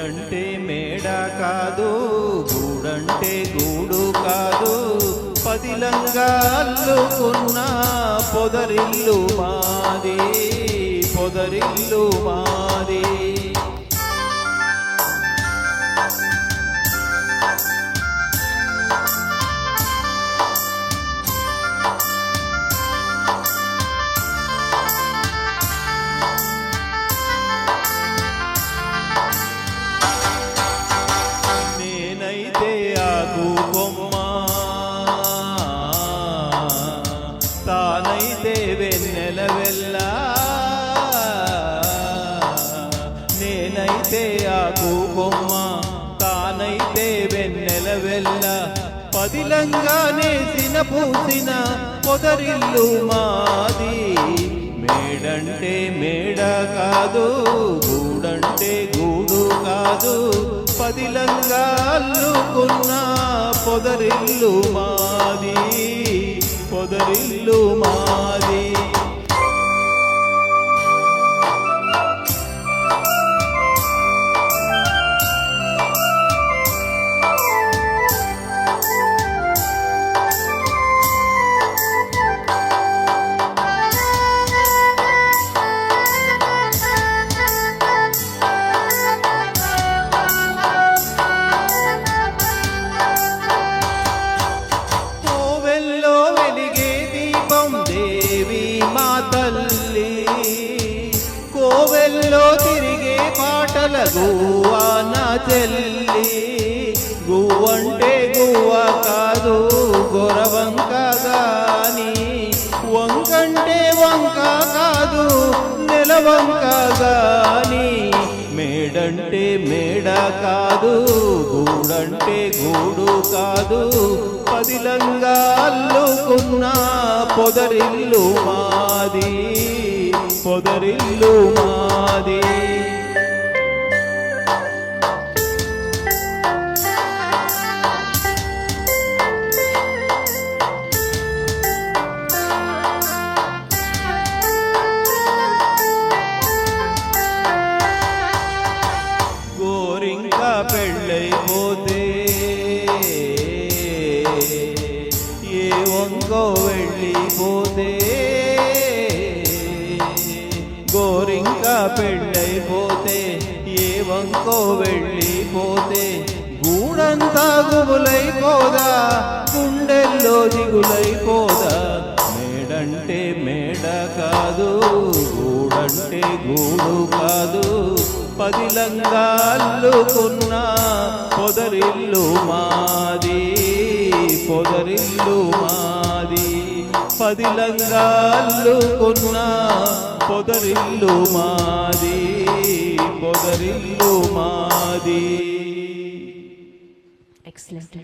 మేడంటే మేడ కాదు, గూడంటే గూడు కాదు, పదిలంగా అల్లుకున్న పొదరిల్లు మాది, పొదరిల్లు మాది. తానైతే వెన్నెల వెళ్ళ, నేనైతే ఆకు కొమ్మ, తానైతే వెన్నెల వెళ్ళ, పదిలంగా నేసిన పూసిన పొదరిల్లు మాది. మేడంటే మేడ కాదు, గూడంటే గూడు కాదు, పదిలంగా అల్లుకున్న పొదరిల్లు మాది, పొదరిల్లు మాది. కోవెల్లో తిరిగే పాటల గువ్వా నా చెల్లి, గువ్వంటే గువ్వ కాదు గొరవంక గాని, వంకంటే వంక కాదు నెలవంక గాని. మేడంటే మేడ కాదు, గూడంటే గూడు కాదు, పదిలంగా అల్లుకున్న పొదరిల్లు మాది, పొదరిల్లు మాది. గోరింకా పెళ్ళైపోతే ఏ వంకో వెళ్ళిపోతే, గోరింకా పెళ్ళైపోతే ఏ వంకో వెళ్ళిపోతే, గూడంతా గుబులైపోదా, గుండెల్లో దిగులైపోదా. మేడంటే మేడ కాదు, గూడంటే గూడు కాదు, పదిలంగా అల్లుకున్న పొదరిల్లు మాది, పొదరిల్లు మాది. పదిలంగా అల్లుకున్న పొదరిల్లు మాది, పొదరిల్లు మాది. Excellent.